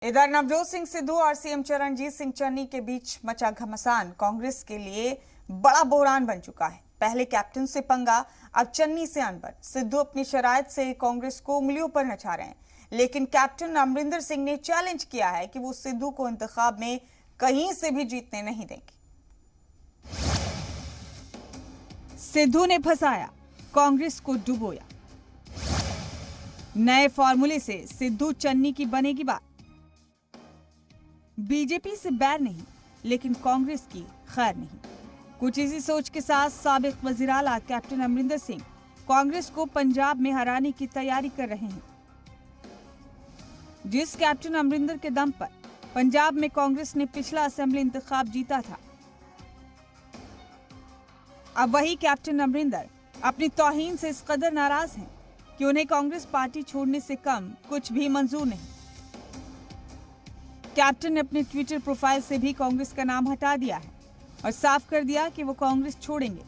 इधर नवजोत सिंह सिद्धू और सीएम चरणजीत सिंह चन्नी के बीच मचा घमासान कांग्रेस के लिए बड़ा बहरान बन चुका है। पहले कैप्टन से पंगा, अब चन्नी से अनबन। सिद्धू अपनी शरारत से कांग्रेस को उंगलियों पर नचा रहे हैं, लेकिन कैप्टन अमरिंदर सिंह ने चैलेंज किया है कि वो सिद्धू को इंतखाब में कहीं से भी जीतने नहीं देंगे। सिद्धू ने फंसाया, कांग्रेस को डुबोया। नए फॉर्मूले से सिद्धू चन्नी की बनेगी बात। बीजेपी से बैर नहीं, लेकिन कांग्रेस की खैर नहीं। कुछ इसी सोच के साथ साबिक वजीर आला कैप्टन अमरिंदर सिंह कांग्रेस को पंजाब में हराने की तैयारी कर रहे हैं। जिस कैप्टन अमरिंदर के दम पर पंजाब में कांग्रेस ने पिछला असेंबली इंतखाब जीता था, अब वही कैप्टन अमरिंदर अपनी तौहीन से इस कदर नाराज हैं कि उन्हें कांग्रेस पार्टी छोड़ने से कम कुछ भी मंजूर नहीं। कैप्टन ने अपने ट्विटर प्रोफाइल से भी कांग्रेस का नाम हटा दिया है और साफ कर दिया कि वो कांग्रेस छोड़ेंगे।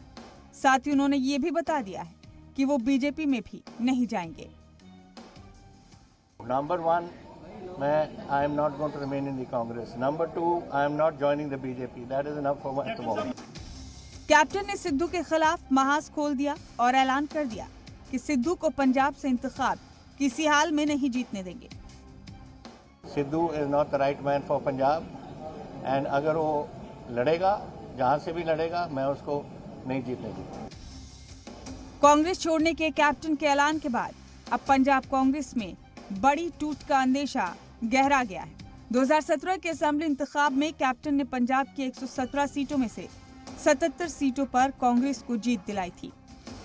साथ ही उन्होंने ये भी बता दिया है कि वो बीजेपी में भी नहीं जाएंगे। नंबर 1, मैं I am not going to remain in the Congress. Number 2, I am not joining the BJP. That is enough for at the moment. Captain ने सिद्धू के खिलाफ महाज खोल दिया और ऐलान कर दिया कि सिद्धू को पंजाब से इंतखाब किसी हाल में नहीं जीतने देंगे। Sidhu is not the right man for Punjab and अगर वो लड़ेगा, जहां से भी लड़ेगा, मैं उसको नहीं जीतने दूंगा। कांग्रेस छोड़ने के कैप्टन के ऐलान के बाद अब पंजाब कांग्रेस में बड़ी टूट का अंदेशा गहरा गया है। 2017 के असेंबली इंतखाब में कैप्टन ने पंजाब की 117 सीटों में से 77 सीटों पर कांग्रेस को जीत दिलाई थी।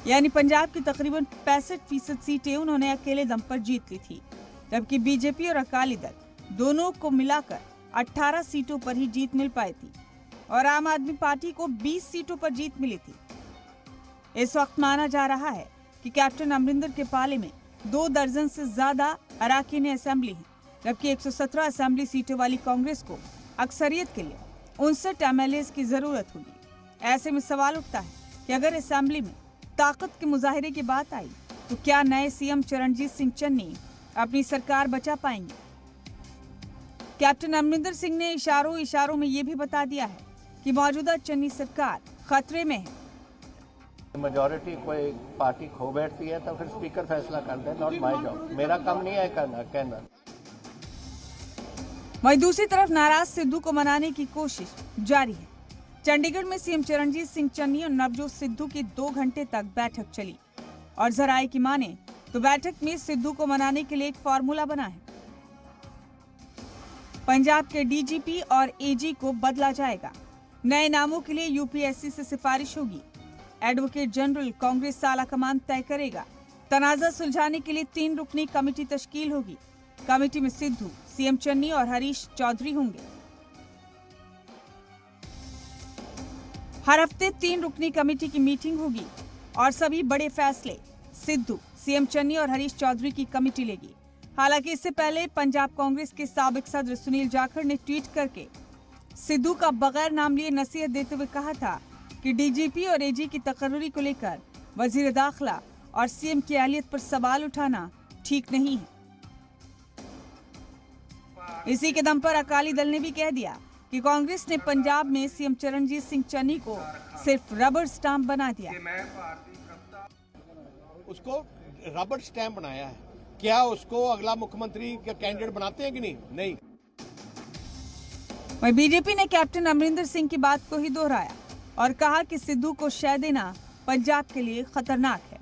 यानी पंजाब की तकरीबन 65% सीटें उन्होंने अकेले दम पर जीत ली थी, जबकि बीजेपी और अकाली दल दोनों को मिलाकर 18 सीटों पर ही जीत मिल पाई थी और आम आदमी पार्टी को 20 सीटों पर जीत मिली थी। इस वक्त माना जा रहा है कि कैप्टन अमरिंदर के पाले में 2 दर्जन से ज्यादा अराकीन असेंबली है, जबकि 117 असेंबली सीटों वाली कांग्रेस को अक्सरियत के लिए 59 एमएलए की जरूरत होगी। ऐसे में सवाल उठता है कि अगर असेंबली में ताकत के मुजाहिरे की बात आई तो क्या नए सीएम चरणजीत सिंह चन्नी अपनी सरकार बचा पाएंगे? कैप्टन अमरिंदर सिंह ने इशारों में ये भी बता दिया है कि मौजूदा चन्नी सरकार खतरे में है। मेजॉरिटी कोई पार्टी खो बैठती है तो फिर स्पीकर फैसला कर दे, नॉट माय जॉब। मेरा काम नहीं है कहना। वहीं दूसरी तरफ नाराज सिद्धू को मनाने की कोशिश जारी है। चंडीगढ़ में सीएम चरणजीत सिंह चन्नी और नवजोत सिद्धू की 2 घंटे तक बैठक चली और जराये की माने तो बैठक में सिद्धू को मनाने के लिए एक फॉर्मूला बना है। पंजाब के डीजीपी और एजी को बदला जाएगा। नए नामों के लिए यूपीएससी से सिफारिश होगी। एडवोकेट जनरल कांग्रेस आला कमान तय करेगा। तनाजा सुलझाने के लिए 3 रुकनी कमेटी तश्कील होगी। कमेटी में सिद्धू, सीएम चन्नी और हरीश चौधरी होंगे। हर हफ्ते 3 रुकनी कमेटी की मीटिंग होगी और सभी बड़े फैसले सिद्धू, सीएम चन्नी और हरीश चौधरी की कमेटी लेगी। हालांकि इससे पहले पंजाब कांग्रेस के साबिक सदर सुनील जाखड़ ने ट्वीट करके सिद्धू का बगैर नाम लिए नसीहत देते हुए कहा था कि डीजीपी और एजी की तकर्री को लेकर वजीर दाखिला और सीएम की अहलियत पर सवाल उठाना ठीक नहीं है। इसी के दम पर अकाली दल ने भी कह दिया कि कांग्रेस ने पंजाब में सीएम चरणजीत सिंह चन्नी को सिर्फ रबर स्टाम्प बना दिया। उसको रबर स्टैंप बनाया है, क्या उसको अगला मुख्यमंत्री का कैंडिडेट बनाते हैं कि नहीं? वहीं बीजेपी ने कैप्टन अमरिंदर सिंह की बात को ही दोहराया और कहा कि सिद्धू को शह देना पंजाब के लिए खतरनाक है।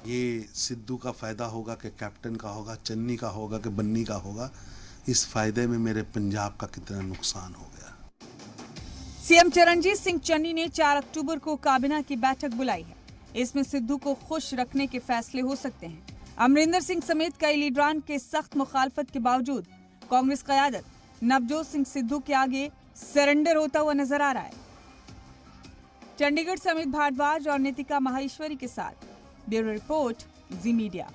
ये सिद्धू का फायदा होगा कि कैप्टन का होगा, चन्नी का होगा कि बन्नी का होगा? इस फायदे में मेरे पंजाब का कितना नुकसान हो गया। सीएम चरणजीत सिंह चन्नी ने 4 अक्टूबर को काबीना की बैठक बुलाई है। इसमें सिद्धू को खुश रखने के फैसले हो सकते हैं। अमरिंदर सिंह समेत कई लीडरान के सख्त मुखालफत के बावजूद कांग्रेस क़यादत नवजोत सिंह सिद्धू के आगे सरेंडर होता हुआ नजर आ रहा है। चंडीगढ़ समेत भारद्वाज और नीतिका माहेश्वरी के साथ ब्यूरो रिपोर्ट, जी मीडिया।